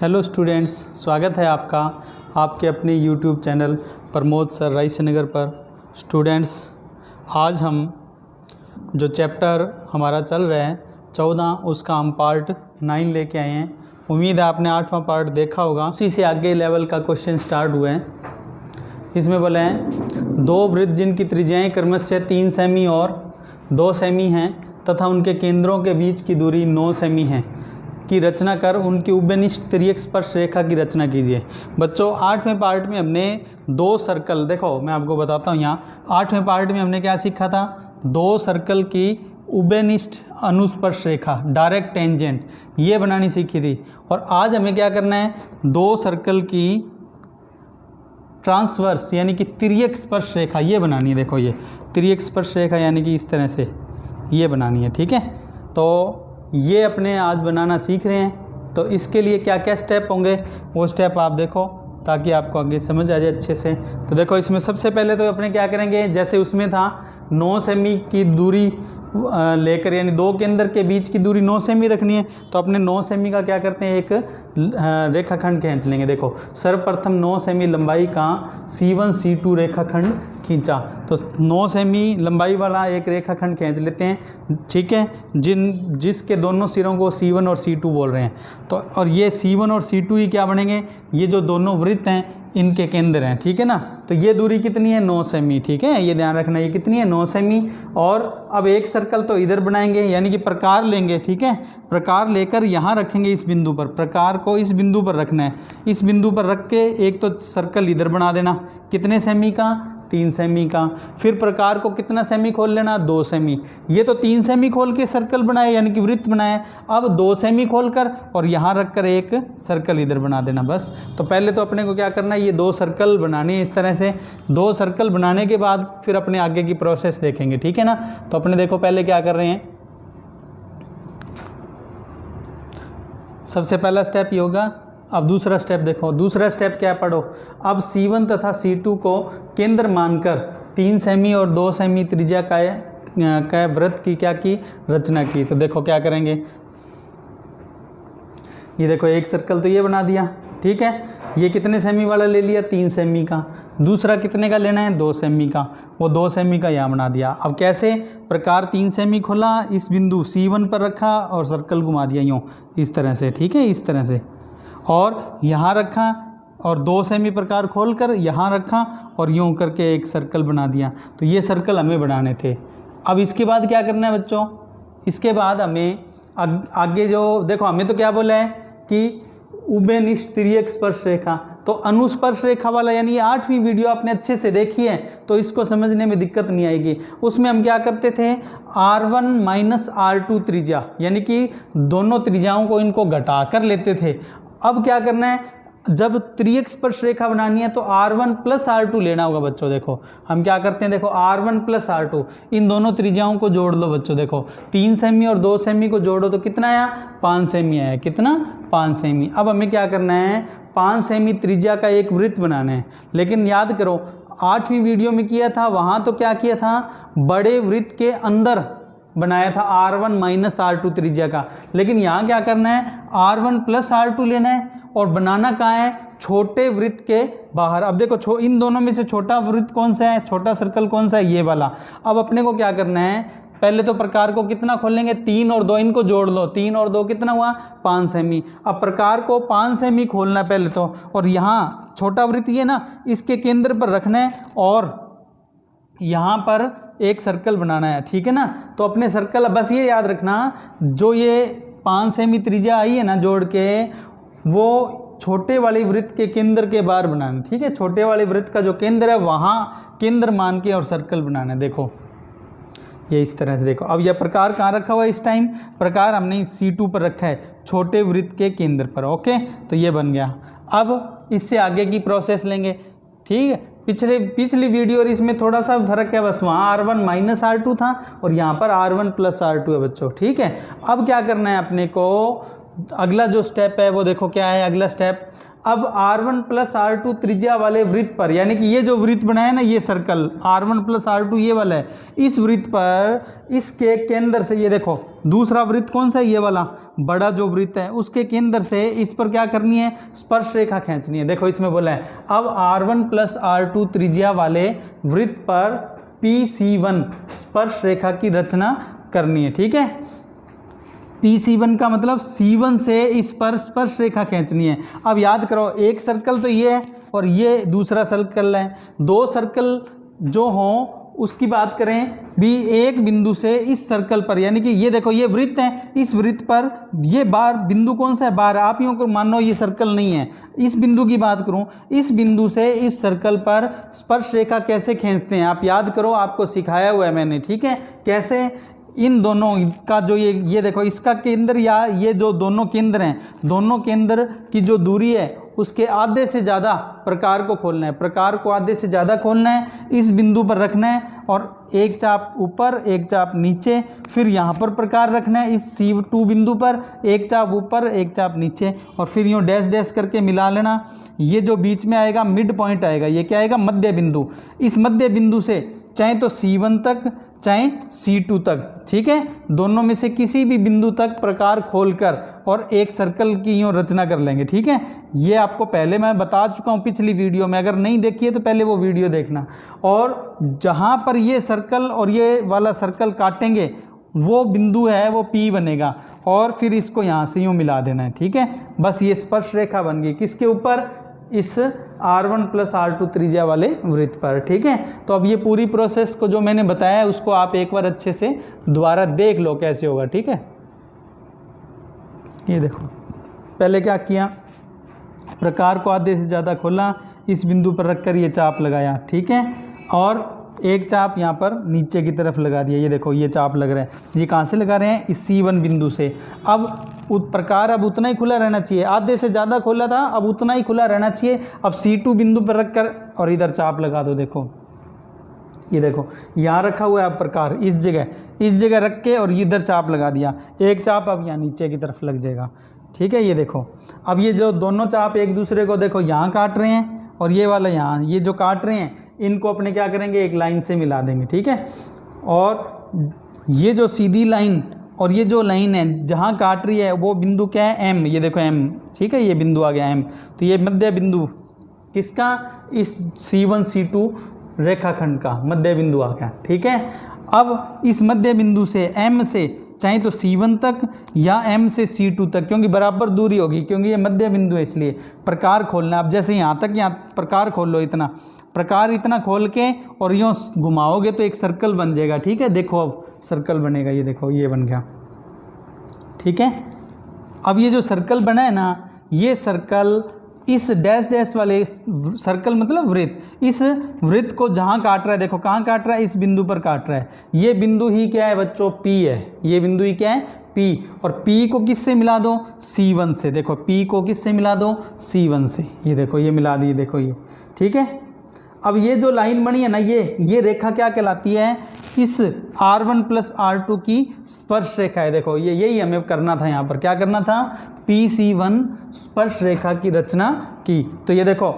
Hello students, स्वागत है आपका आपके अपने यूट्यूब चैनल प्रमोद सर रायसेनगर पर। स्टूडेंट्स, आज हम जो चैप्टर हमारा चल रहा है 14, उसका हम पार्ट 9 लेके आए हैं। उम्मीद है आपने 8वां पार्ट देखा होगा। उसी से आगे लेवल का क्वेश्चन स्टार्ट हुए हैं। इसमें बोले हैं दो वृत्त जिनकी त्रिज्याएं क्रमशः 3 सेमी और 2 सेमी हैं तथा उनके केंद्रों के बीच की दूरी 9 सेमी है की रचना कर उनकी उभयनिष्ठ तिर्यक स्पर्श रेखा की रचना कीजिए। बच्चों, 8वें पार्ट में हमने 2 सर्कल, देखो मैं आपको बताता हूँ, यहाँ 8वें पार्ट में हमने क्या सीखा था, 2 सर्कल की उभयनिष्ठ अनुस्पर्श रेखा, डायरेक्ट टेंजेंट, ये बनानी सीखी थी। और आज हमें क्या करना है, 2 सर्कल की ट्रांसवर्स यानी कि तिर्यक स्पर्श रेखा ये बनानी है। देखो ये तिर्यक स्पर्श रेखा यानी कि इस तरह से ये बनानी है, ठीक है। तो ये अपने आज बनाना सीख रहे हैं। तो इसके लिए क्या क्या स्टेप होंगे वो स्टेप आप देखो ताकि आपको आगे समझ आ जाए अच्छे से। तो देखो इसमें सबसे पहले तो अपने क्या करेंगे, जैसे उसमें था 9 सेमी की दूरी लेकर, यानी 2 केंद्र के बीच की दूरी 9 सेमी रखनी है। तो अपने 9 सेमी का क्या करते हैं, एक रेखाखंड खींच लेंगे। देखो सर्वप्रथम 9 सेमी लंबाई का C1 C2 रेखाखंड खींचा, तो 9 सेमी लंबाई वाला एक रेखाखंड खींच लेते हैं, ठीक है, जिसके दोनों सिरों को C1 और C2 बोल रहे हैं। तो और ये C1 और C2 ही क्या बनेंगे, ये जो दोनों वृत्त हैं इनके केंद्र हैं, ठीक है ना। तो ये दूरी कितनी है, 9 सेमी, ठीक है, ये ध्यान रखना, ये कितनी है, 9 सेमी। और अब एक सर्कल तो इधर बनाएंगे, यानी कि प्रकार लेंगे, ठीक है, प्रकार लेकर यहाँ रखेंगे इस बिंदु पर, प्रकार को इस बिंदु पर रखना है। इस बिंदु पर रख के एक तो सर्कल इधर बना देना, कितने सेमी का, 3 सेमी का। फिर प्रकार को कितना सेमी खोल लेना, 2 सेमी। ये तो 3 सेमी खोल के सर्कल बनाए यानी कि वृत्त बनाए, अब 2 सेमी खोलकर और यहाँ रखकर एक सर्कल इधर बना देना बस। तो पहले तो अपने को क्या करना है, ये 2 सर्कल बनाने इस तरह से। 2 सर्कल बनाने के बाद फिर अपने आगे की प्रोसेस देखेंगे, ठीक है ना। तो अपने देखो पहले क्या कर रहे हैं, सबसे पहला स्टेप ये होगा। अब दूसरा स्टेप देखो, दूसरा स्टेप क्या पढ़ो, अब C1 तथा C2 को केंद्र मानकर 3 सेमी और 2 सेमी त्रिज्या का वृत्त की क्या की रचना की। तो देखो क्या करेंगे, ये देखो एक सर्कल तो ये बना दिया, ठीक है, ये कितने सेमी वाला ले लिया, 3 सेमी का। दूसरा कितने का लेना है, 2 सेमी का, वो 2 सेमी का यहाँ बना दिया। अब कैसे, प्रकार 3 सेमी खोला, इस बिंदु C1 पर रखा और सर्कल घुमा दिया यूँ इस तरह से, ठीक है, इस तरह से, और यहाँ रखा और 2 सेमी प्रकार खोलकर यहाँ रखा और यूँ करके एक सर्कल बना दिया। तो ये सर्कल हमें बनाने थे। अब इसके बाद क्या करना है बच्चों, इसके बाद हमें आगे जो देखो, हमें तो क्या बोला है कि उभयनिष्ठ तिर्यक स्पर्श रेखा, तो अनुस्पर्श रेखा वाला, यानी 8वीं वीडियो आपने अच्छे से देखी है तो इसको समझने में दिक्कत नहीं आएगी। उसमें हम क्या करते थे, R1 - R2 त्रिज्या, यानी कि दोनों त्रिज्याओं को इनको घटा कर लेते थे। अब क्या करना है, जब तिर्यक स्पर्श रेखा बनानी है तो R1 + R2 लेना होगा बच्चों। देखो हम क्या करते हैं, देखो R1 + R2, इन दोनों त्रिज्याओं को जोड़ लो बच्चों। देखो 3 सेमी और 2 सेमी को जोड़ो तो कितना आया, 5 सेमी आया, कितना, 5 सेमी। अब हमें क्या करना है, 5 सेमी त्रिज्या का एक वृत्त बनाना है। लेकिन याद करो 8वीं वीडियो में किया था, वहाँ तो क्या किया था, बड़े वृत्त के अंदर बनाया था R1 - R2 त्रिज्या का। लेकिन यहाँ क्या करना है, R1 + R2 लेना है और बनाना कहाँ है, छोटे वृत्त के बाहर। अब देखो इन दोनों में से छोटा वृत्त कौन सा है, छोटा सर्कल कौन सा है, ये वाला। अब अपने को क्या करना है, पहले तो प्रकार को कितना खोलेंगे, 3 और 2, इनको जोड़ लो, 3 और 2 कितना हुआ, 5 सेमी। अब प्रकार को 5 सेमी खोलना पहले तो, और यहाँ छोटा वृत्त ये ना, इसके केंद्र पर रखना है और यहाँ पर एक सर्कल बनाना है, ठीक है ना। तो अपने सर्कल, बस ये याद रखना, जो ये 5 सेमी त्रिज्या आई है ना जोड़ के, वो छोटे वाले वृत्त के केंद्र के बाहर बनाना, ठीक है, छोटे वाले वृत्त का जो केंद्र है वहाँ केंद्र मान के और सर्कल बनाना है। देखो ये इस तरह से, देखो अब यह प्रकार कहाँ रखा हुआ है इस टाइम, प्रकार हमने इस C2 पर रखा है, छोटे वृत्त के केंद्र पर, ओके। तो ये बन गया। अब इससे आगे की प्रोसेस लेंगे, ठीक है। पिछली वीडियो और इसमें थोड़ा सा फर्क है, बस वहाँ R1 - R2 था और यहाँ पर R1 + R2 है बच्चों, ठीक है। अब क्या करना है अपने को, अगला जो स्टेप है वो देखो क्या है, अगला स्टेप, अब R1 प्लस R2 त्रिज्या वाले वृत्त पर, यानी कि ये जो वृत्त बनाया ना ये सर्कल R1 प्लस R2 ये वाला है, इस वृत्त पर इसके केंद्र से, ये देखो दूसरा वृत्त कौन सा है, ये वाला बड़ा जो वृत्त है उसके केंद्र से इस पर क्या करनी है, स्पर्श रेखा खींचनी है। देखो इसमें बोला है अब R1 प्लस R2 त्रिज्या वाले वृत्त पर PC1 स्पर्श रेखा की रचना करनी है। ठीक है, PC1 का मतलब C1 से इस पर स्पर्श रेखा खींचनी है। अब याद करो एक सर्कल तो ये है और ये दूसरा सर्कल है, दो सर्कल जो हों उसकी बात करें भी एक बिंदु से इस सर्कल पर, यानी कि ये देखो ये वृत्त है, इस वृत्त पर ये बार बिंदु कौन सा है, बार। आप यूँ को मानो ये सर्कल नहीं है, इस बिंदु की बात करूं, इस बिंदु से इस सर्कल पर स्पर्श रेखा कैसे खींचते हैं आप याद करो, आपको सिखाया हुआ है मैंने। ठीक है, कैसे, इन दोनों का जो ये देखो इसका केंद्र या ये जो दोनों केंद्र हैं, दोनों केंद्र की जो दूरी है उसके आधे से ज़्यादा प्रकार को खोलना है, प्रकार को आधे से ज़्यादा खोलना है, इस बिंदु पर रखना है और एक चाप ऊपर एक चाप नीचे, फिर यहाँ पर प्रकार रखना है इस C2 बिंदु पर, एक चाप ऊपर एक चाप नीचे और फिर यूँ डैश डैश करके मिला लेना। ये जो बीच में आएगा मिड पॉइंट आएगा, ये क्या आएगा, मध्य बिंदु। इस मध्य बिंदु से चाहे तो C1 तक चाहे C2 तक, ठीक है, दोनों में से किसी भी बिंदु तक प्रकार खोलकर और एक सर्कल की यूँ रचना कर लेंगे। ठीक है, ये आपको पहले मैं बता चुका हूँ पिछली वीडियो में, अगर नहीं देखी है तो पहले वो वीडियो देखना। और जहाँ पर ये सर्कल और ये वाला सर्कल काटेंगे वो बिंदु है वो P बनेगा और फिर इसको यहाँ से यूँ मिला देना है। ठीक है, बस ये स्पर्श रेखा बन गई किसके ऊपर, इस R1 प्लस R2 त्रिज्या वाले वृत्त पर। ठीक है, तो अब ये पूरी प्रोसेस को जो मैंने बताया है उसको आप एक बार अच्छे से दोबारा देख लो कैसे होगा। ठीक है, ये देखो पहले क्या किया, प्रकार को आधे से ज़्यादा खोला, इस बिंदु पर रखकर ये चाप लगाया। ठीक है, और एक चाप यहाँ पर नीचे की तरफ लगा दिया, ये देखो ये चाप लग रहा है, ये कहाँ से लगा रहे हैं, इस C1 बिंदु से। अब प्रकार अब उतना ही खुला रहना चाहिए, आधे से ज़्यादा खोला था अब उतना ही खुला रहना चाहिए। अब C2 बिंदु पर रखकर और इधर चाप लगा दो, देखो ये देखो यहाँ रखा हुआ है अब प्रकार, इस जगह रख के और इधर चाप लगा दिया, एक चाप अब यहाँ नीचे की तरफ लग जाएगा। ठीक है, ये देखो अब ये जो दोनों चाप एक दूसरे को देखो यहाँ काट रहे हैं और ये वाला यहाँ, ये जो काट रहे हैं इनको अपने क्या करेंगे, एक लाइन से मिला देंगे। ठीक है, और ये जो सीधी लाइन और ये जो लाइन है जहाँ काट रही है वो बिंदु क्या है, M, ये देखो M। ठीक है, ये बिंदु आ गया M, तो ये मध्य बिंदु किसका, इस C1 C2 रेखाखंड का मध्य बिंदु आ गया। ठीक है, अब इस मध्य बिंदु से M से चाहे तो C1 तक या M से C2 तक, क्योंकि बराबर दूरी होगी क्योंकि ये मध्य बिंदु है इसलिए प्रकार खोलना। अब जैसे यहाँ तक यहाँ प्रकार खोल लो, इतना प्रकार इतना खोल के और यूँ घुमाओगे तो एक सर्कल बन जाएगा। ठीक है, देखो अब सर्कल बनेगा, ये देखो ये बन गया। ठीक है, अब ये जो सर्कल बना है ना, ये सर्कल इस डैश डैश वाले सर्कल मतलब वृत्त, इस वृत्त को जहाँ काट रहा है, देखो कहाँ काट रहा है, इस बिंदु पर काट रहा है। ये बिंदु ही क्या है बच्चों, P है, ये बिंदु ही क्या है, P। और P को किससे मिला दो, C1 से। देखो P को किससे मिला दो, C1 से, ये देखो ये मिला दी, देखो ये। ठीक है, अब ये जो लाइन बनी है ना, ये रेखा क्या कहलाती है, इस R1 प्लस R2 की स्पर्श रेखा है। देखो ये यही हमें करना था, यहाँ पर क्या करना था, PC1 स्पर्श रेखा की रचना की। तो ये देखो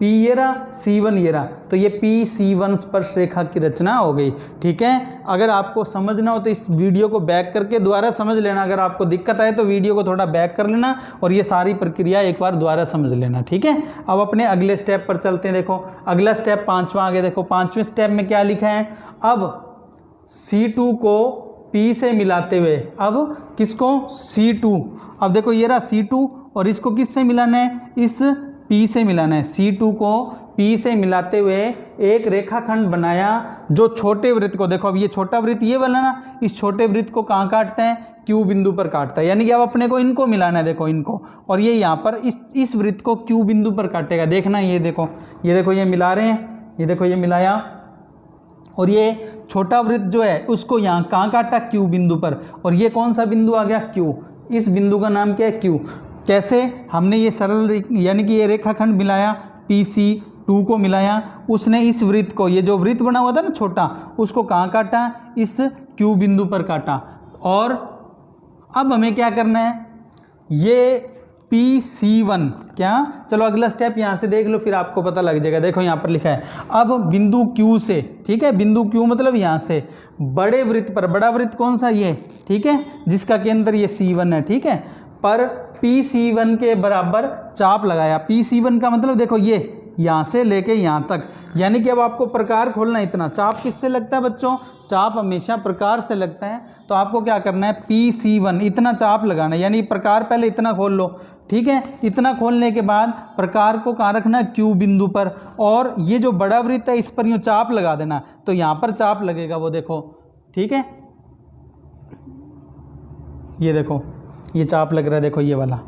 P ये रहा, C1 ये रहा, तो ये PC1 स्पर्श रेखा की रचना हो गई। ठीक है, अगर आपको समझना हो तो इस वीडियो को बैक करके दोबारा समझ लेना, अगर आपको दिक्कत आए तो वीडियो को थोड़ा बैक कर लेना और ये सारी प्रक्रिया एक बार दोबारा समझ लेना। ठीक है, अब अपने अगले स्टेप पर चलते हैं। देखो अगला स्टेप 5वां आगे, देखो 5वें स्टेप में क्या लिखा है, अब C2 को P से मिलाते हुए, अब किसको, C2, अब देखो ये रहा C2 और इसको किससे मिलाना है, इस P से मिलाना है। C2 को P से मिलाते हुए एक रेखाखंड बनाया जो छोटे वृत्त को, देखो अब ये छोटा वृत्त ये वाला ना, इस छोटे वृत्त को कहाँ काटता है, Q बिंदु पर काटता है, यानी कि अब अपने को इनको मिलाना है, देखो इनको, और ये यहाँ पर इस वृत्त को Q बिंदु पर काटेगा। देखना ये देखो ये मिला रहे हैं, ये देखो ये मिलाया, और ये छोटा वृत्त जो है उसको यहाँ कहाँ काटा, Q बिंदु पर, और ये कौन सा बिंदु आ गया, Q। इस बिंदु का नाम क्या है, Q। कैसे, हमने ये सरल यानी कि ये रेखाखंड मिलाया, PC2 को मिलाया, उसने इस वृत्त को, ये जो वृत्त बना हुआ था ना छोटा, उसको कहाँ काटा, इस Q बिंदु पर काटा। और अब हमें क्या करना है, ये PC1 क्या, चलो अगला स्टेप यहाँ से देख लो फिर आपको पता लग जाएगा। देखो यहाँ पर लिखा है, अब बिंदु Q से, ठीक है, बिंदु Q मतलब यहाँ से बड़े वृत्त पर, बड़ा वृत्त कौन सा ये, ठीक है, जिसका केंद्र ये C1 है, ठीक है, पर PC1 के बराबर चाप लगाया। PC1 का मतलब देखो ये यहाँ से लेके यहाँ तक, यानी कि अब आपको प्रकार खोलना है इतना। चाप किससे लगता है बच्चों, चाप हमेशा प्रकार से लगता है। तो आपको क्या करना है, PC1 इतना चाप लगाना है, यानी प्रकार पहले इतना खोल लो, ठीक है। इतना खोलने के बाद प्रकार को कहाँ रखना है, Q बिंदु पर, और ये जो बड़ा वृत्त है इस पर यूँ चाप लगा देना। तो यहाँ पर चाप लगेगा, वो देखो, ठीक है, ये देखो ये चाप लग रहा है, देखो ये वाला।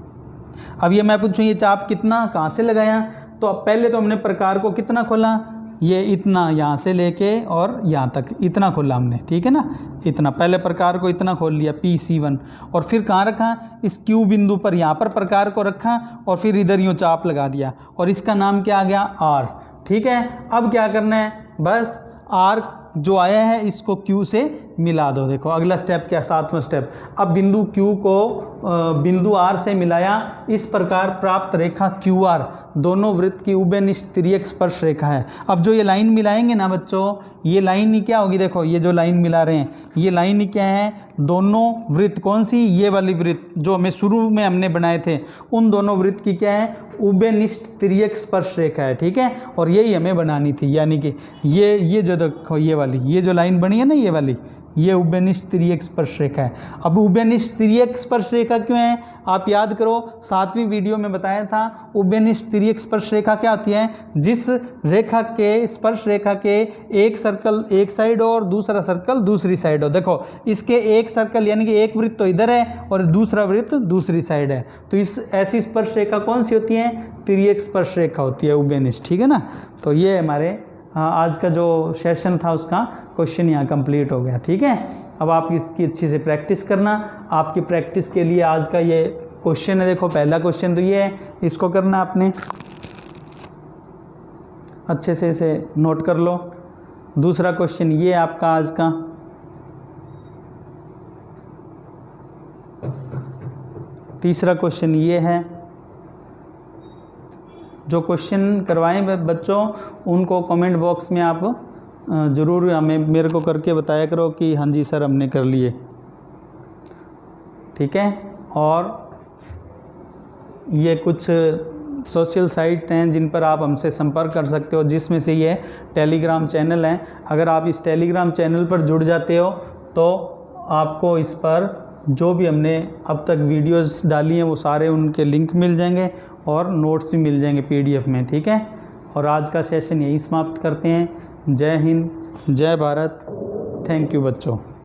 अब ये मैं पूछूं ये चाप कितना, कहाँ से लगाया, तो अब पहले तो हमने प्रकार को कितना खोला, ये इतना यहाँ से लेके और यहाँ तक इतना खोला हमने, ठीक है ना, इतना पहले प्रकार को इतना खोल लिया PC1, और फिर कहाँ रखा, इस Q बिंदु पर, यहाँ पर प्रकार को रखा और फिर इधर यूँ चाप लगा दिया, और इसका नाम क्या आ गया, R, ठीक है। अब क्या करना है, बस R जो आया है इसको Q से मिला दो। देखो अगला स्टेप क्या, 7वां स्टेप, अब बिंदु Q को बिंदु R से मिलाया, इस प्रकार प्राप्त रेखा QR दोनों वृत्त की उभयनिष्ठ तिर्यक स्पर्श रेखा है। अब जो ये लाइन मिलाएंगे ना बच्चों, ये लाइन ही क्या होगी, देखो ये जो लाइन मिला रहे हैं ये लाइन ही क्या है, दोनों वृत्त कौन सी, ये वाली वृत्त जो हमें शुरू में हमने बनाए थे, उन दोनों वृत्त की क्या है, उभयनिष्ठ तिर्यक स्पर्श रेखा है, ठीक है। और यही हमें बनानी थी, यानी कि ये जो देखो ये वाली, ये जो लाइन बनी है ना, ये वाली, ये उभयनिष्ठ तिर्यक स्पर्श रेखा है। अब उभयनिष्ठ तिर्यक स्पर्श रेखा क्यों है, आप याद करो 7वीं वीडियो में बताया था, उभयनिष्ठ तिर्यक स्पर्श रेखा क्या होती है, जिस रेखा के, स्पर्श रेखा के एक सर्कल एक साइड हो और दूसरा सर्कल दूसरी साइड हो। देखो इसके एक सर्कल यानी कि एक वृत्त तो इधर है और दूसरा वृत्त दूसरी साइड है, तो इस ऐसी स्पर्श रेखा कौन सी होती है, तिर्यक स्पर्श रेखा होती है, उभयनिष्ठ, ठीक है ना। तो ये हमारे आज का जो सेशन था उसका क्वेश्चन यहाँ कंप्लीट हो गया, ठीक है। अब आप इसकी अच्छी से प्रैक्टिस करना। आपकी प्रैक्टिस के लिए आज का ये क्वेश्चन है, देखो पहला क्वेश्चन तो ये है, इसको करना आपने अच्छे से इसे नोट कर लो। दूसरा क्वेश्चन ये है आपका आज का, तीसरा क्वेश्चन ये है। जो क्वेश्चन करवाएं बच्चों उनको कमेंट बॉक्स में आप ज़रूर हमें मेरे को करके बताया करो कि हाँ जी सर हमने कर लिए, ठीक है। और ये कुछ सोशल साइट हैं जिन पर आप हमसे संपर्क कर सकते हो, जिसमें से ये टेलीग्राम चैनल है। अगर आप इस टेलीग्राम चैनल पर जुड़ जाते हो तो आपको इस पर जो भी हमने अब तक वीडियोस डाली हैं वो सारे उनके लिंक मिल जाएंगे और नोट्स भी मिल जाएंगे PDF में, ठीक है। और आज का सेशन यही समाप्त करते हैं। जय हिंद, जय भारत, थैंक यू बच्चों।